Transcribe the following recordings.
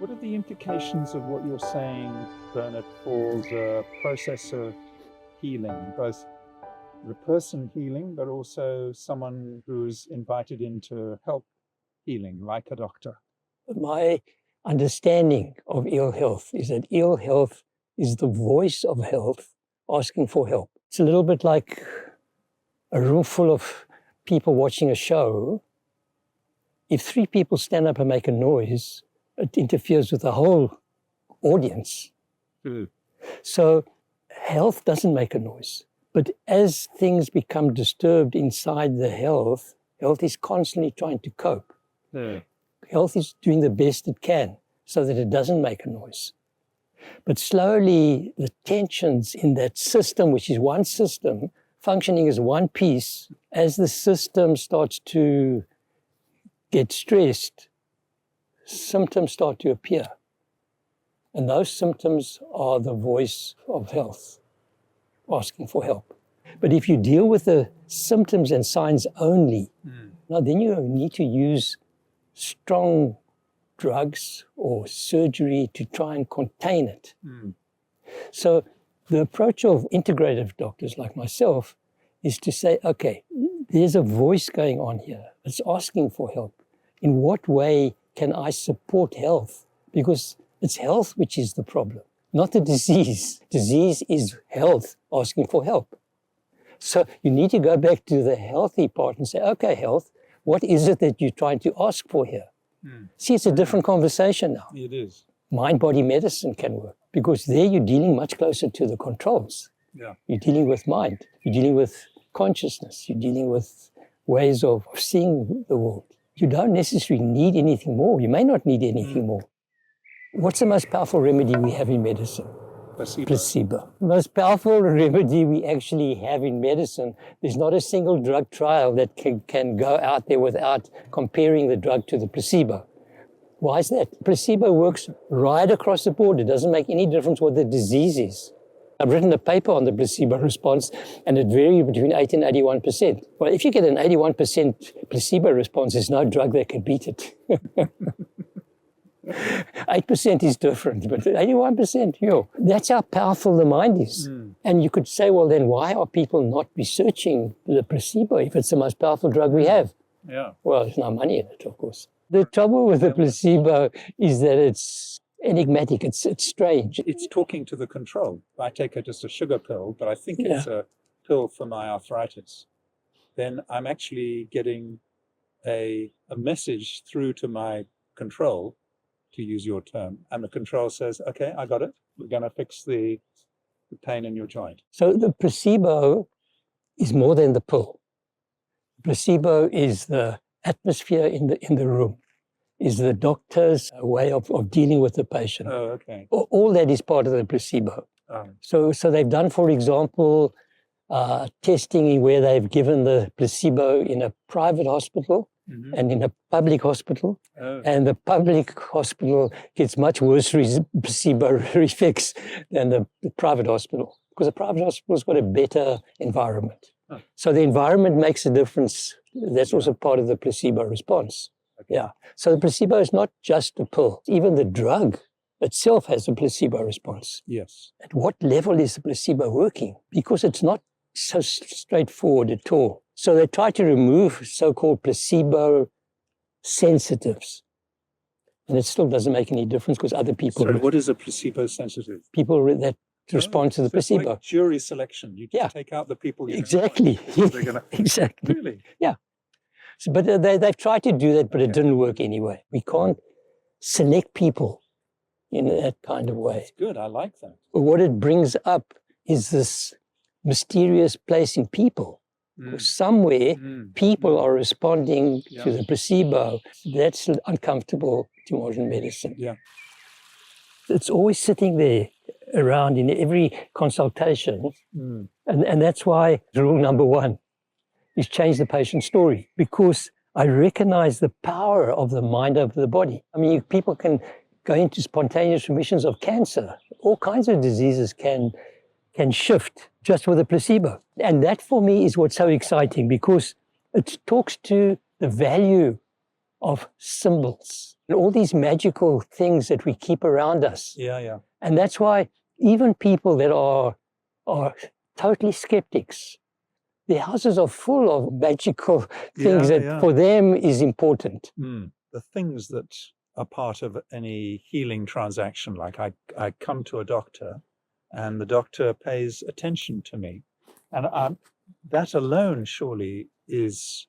What are the implications of what you're saying, Bernard, for the process of healing, both the person healing, but also someone who's invited in to help healing, like a doctor? My understanding of ill health is that ill health is the voice of health asking for help. It's a little bit like a room full of people watching a show. If 3 people stand up and make a noise, it interferes with the whole audience. So health doesn't make a noise. But as things become disturbed inside the health is constantly trying to cope. Health is doing the best it can so that it doesn't make a noise. But slowly, the tensions in that system, which is one system, functioning as one piece, as the system starts to get stressed, symptoms start to appear. And those symptoms are the voice of health, asking for help. But if you deal with the symptoms and signs only, now then you need to use strong drugs or surgery to try and contain it. So the approach of integrative doctors like myself is to say, okay, there's a voice going on here. It's asking for help. In what way can I support health? Because it's health which is the problem, not the disease. Disease is health asking for help. So you need to go back to the healthy part and say, okay, health, what is it that you're trying to ask for here? See, it's a different conversation now. It is. Mind-body medicine can work because there you're dealing much closer to the controls. You're dealing with mind, you're dealing with consciousness, you're dealing with ways of seeing the world. You don't necessarily need anything more. You may not need anything more. What's the most powerful remedy we have in medicine? Placebo. The most powerful remedy we actually have in medicine, there's not a single drug trial that can go out there without comparing the drug to the placebo. Why is that? Placebo works right across the board. It doesn't make any difference what the disease is. I've written a paper on the placebo response, and it varies between 80 and 81%. Well, if you get an 81% placebo response, there's no drug that can beat it. 8% is different, but 81%, that's how powerful the mind is. And you could say, well, then why are people not researching the placebo if it's the most powerful drug we have? Well, there's no money in it, of course. The trouble with the placebo is that it's enigmatic, it's strange. It's talking to the control. I take just a sugar pill, but I think it's a pill for my arthritis. Then I'm actually getting a message through to my control, to use your term, and the control says, okay, I got it. We're going to fix the pain in your joint. So the placebo is more than the pill. Placebo is the atmosphere in the room, is the doctor's way of dealing with the patient. All that is part of the placebo. So they've done, for example, testing where they've given the placebo in a private hospital and in a public hospital. And the public hospital gets much worse placebo effects than the private hospital, because the private hospital's got a better environment. So the environment makes a difference. That's also part of the placebo response. So the placebo is not just a pill. Even the drug itself has a placebo response. At what level is the placebo working? Because it's not so straightforward at all. So they try to remove so-called placebo sensitives. And it still doesn't make any difference because other people... So what is a placebo sensitive? People that respond to the placebo. It's like jury selection. You just take out the people you Exactly. Exactly. Really? Yeah. So, but they've tried to do that, but it didn't work anyway. We can't select people in that kind of way. That's good. I like that. But what it brings up is this mysterious place in people. Somewhere people are responding to the placebo. That's uncomfortable to modern medicine. It's always sitting there around in every consultation. And that's why rule number 1 is change the patient's story, because I recognize the power of the mind over the body. I mean, people can go into spontaneous remissions of cancer. All kinds of diseases can shift just with a placebo. And that for me is what's so exciting, because it talks to the value of symbols. and all these magical things that we keep around us. Yeah. And that's why even people that are totally skeptics, their houses are full of magical things that for them is important. The things that are part of any healing transaction, like I come to a doctor and the doctor pays attention to me. And that alone surely is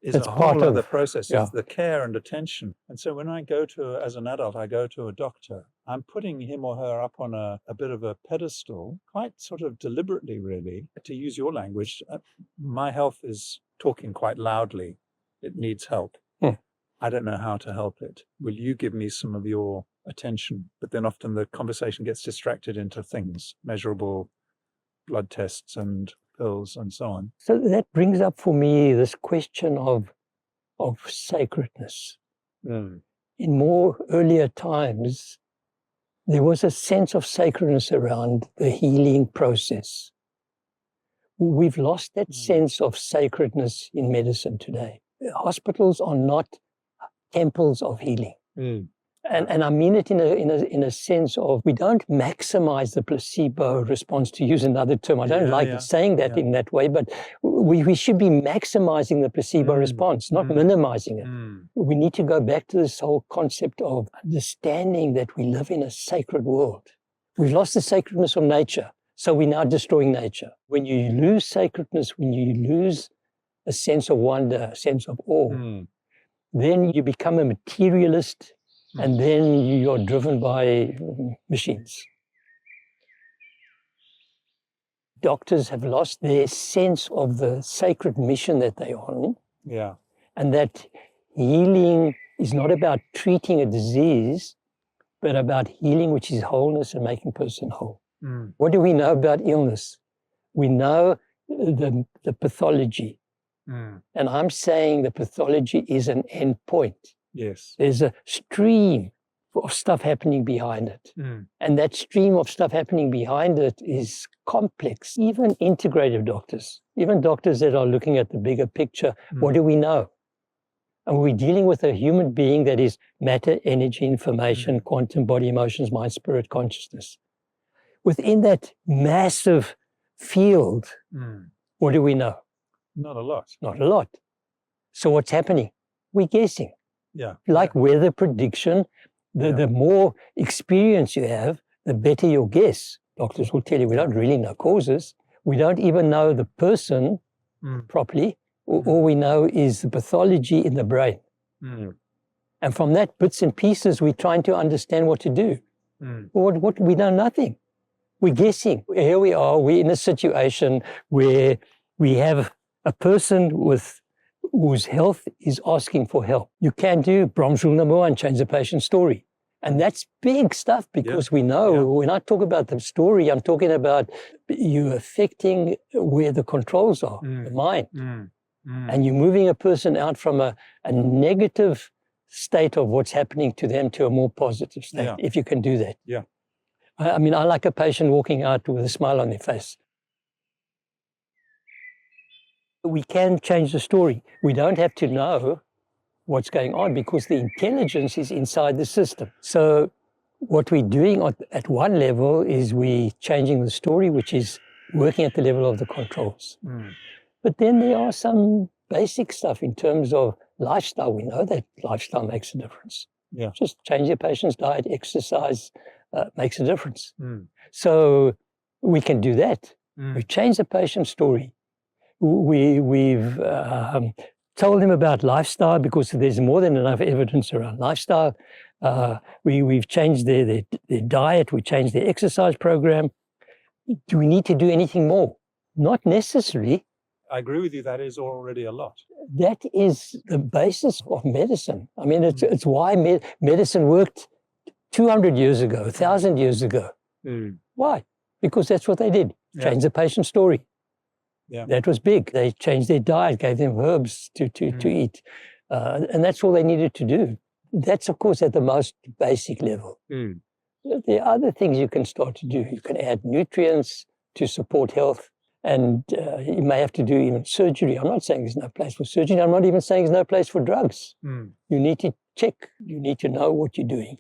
It's a part whole of other process. yeah. It's the care and attention. And so when I go to, as an adult, I go to a doctor, I'm putting him or her up on a bit of a pedestal, quite sort of deliberately, really, to use your language. My health is talking quite loudly. It needs help. I don't know how to help it. Will you give me some of your attention? But then often the conversation gets distracted into things, measurable blood tests and pills and so on. So that brings up for me this question of sacredness. In more earlier times, there was a sense of sacredness around the healing process. We've lost that sense of sacredness in medicine today. Hospitals are not temples of healing. And I mean it in a sense of, we don't maximize the placebo response, to use another term. I don't like saying that in that way, but we should be maximizing the placebo response, not minimizing it. We need to go back to this whole concept of understanding that we live in a sacred world. We've lost the sacredness of nature, so we're now destroying nature. When you lose sacredness, when you lose a sense of wonder, a sense of awe, then you become a materialist, and then you're driven by machines. Doctors have lost their sense of the sacred mission that they're on. Yeah. And that healing is not about treating a disease, but about healing, which is wholeness and making person whole. What do we know about illness? We know the pathology. And I'm saying the pathology is an end point. Yes. There's a stream of stuff happening behind it. And that stream of stuff happening behind it is complex. Even integrative doctors, even doctors that are looking at the bigger picture, what do we know? And we're dealing with a human being that is matter, energy, information, quantum, body, emotions, mind, spirit, consciousness. Within that massive field, what do we know? Not a lot. Not a lot. So what's happening? We're guessing. Yeah. Like weather prediction, the more experience you have, the better your guess. Doctors will tell you we don't really know causes. We don't even know the person properly. All we know is the pathology in the brain. And from that, bits and pieces, we're trying to understand what to do. What we know nothing. We're guessing. Here we are, we're in a situation where we have a person whose health is asking for help. You can do Brahms rule number 1, change the patient's story. And that's big stuff, because we know when I talk about the story, I'm talking about you affecting where the controls are, the mind. And you're moving a person out from a negative state of what's happening to them to a more positive state, if you can do that. Yeah. I mean, I like a patient walking out with a smile on their face. We can change the story. We don't have to know what's going on, because the intelligence is inside the system. So what we're doing at one level is we're changing the story, which is working at the level of the controls. But then there are some basic stuff in terms of lifestyle. We know that lifestyle makes a difference. Yeah. Just change your patient's diet, exercise makes a difference. So we can do that. We change the patient's story. We've told them about lifestyle, because there's more than enough evidence around lifestyle. We've changed their diet, we changed their exercise program. Do we need to do anything more? Not necessarily. I agree with you, that is already a lot. That is the basis of medicine. I mean, it's why medicine worked 200 years ago, 1,000 years ago. Why? Because that's what they did. Change the patient's story. Yeah. That was big. They changed their diet, gave them herbs to eat. And that's all they needed to do. That's, of course, at the most basic level. There are other things you can start to do. You can add nutrients to support health. And you may have to do even surgery. I'm not saying there's no place for surgery. I'm not even saying there's no place for drugs. You need to check. You need to know what you're doing.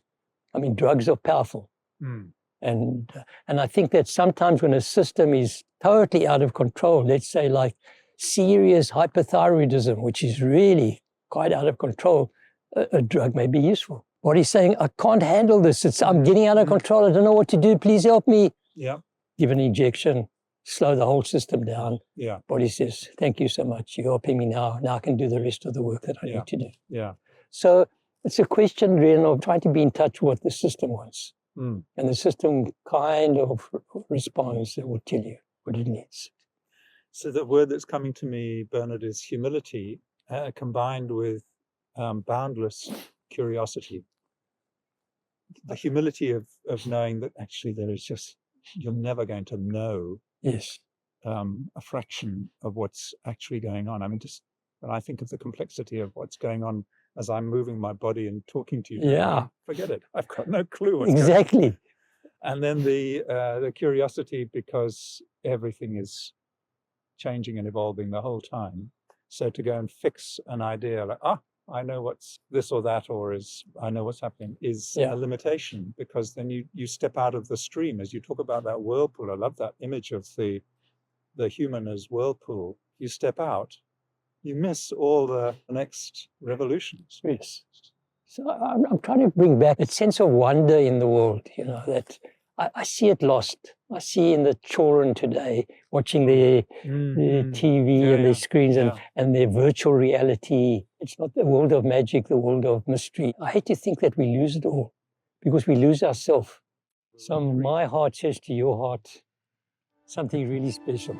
I mean, drugs are powerful. Mm. And I think that sometimes when a system is totally out of control, let's say like serious hypothyroidism, which is really quite out of control, a drug may be useful. Body's saying, I can't handle this. I'm getting out of control. I don't know what to do. Please help me. Yeah. Give an injection, slow the whole system down. Yeah. Body says, thank you so much. You're helping me now. Now I can do the rest of the work that I need to do. Yeah. So it's a question, really, of trying to be in touch with what the system wants. Mm. And the system kind of responds and will tell you what it needs. So the word that's coming to me, Bernard, is humility, combined with boundless curiosity. The humility of knowing that actually there is just, you're never going to know Yes. A fraction of what's actually going on. I mean, just when I think of the complexity of what's going on as I'm moving my body and talking to you, Yeah, forget it. I've got no clue what's exactly. going on. And then the curiosity, because everything is changing and evolving the whole time. So to go and fix an idea like, I know what's this or that, or I know what's happening, is a limitation, because then you step out of the stream. As you talk about that whirlpool, I love that image of the human as whirlpool. You step out, you miss all the next revolutions. Yes. So I'm trying to bring back that sense of wonder in the world, that I see it lost. I see in the children today watching their TV and their screens and their virtual reality. It's not the world of magic, the world of mystery. I hate to think that we lose it all because we lose ourselves. So my heart says to your heart, something really special.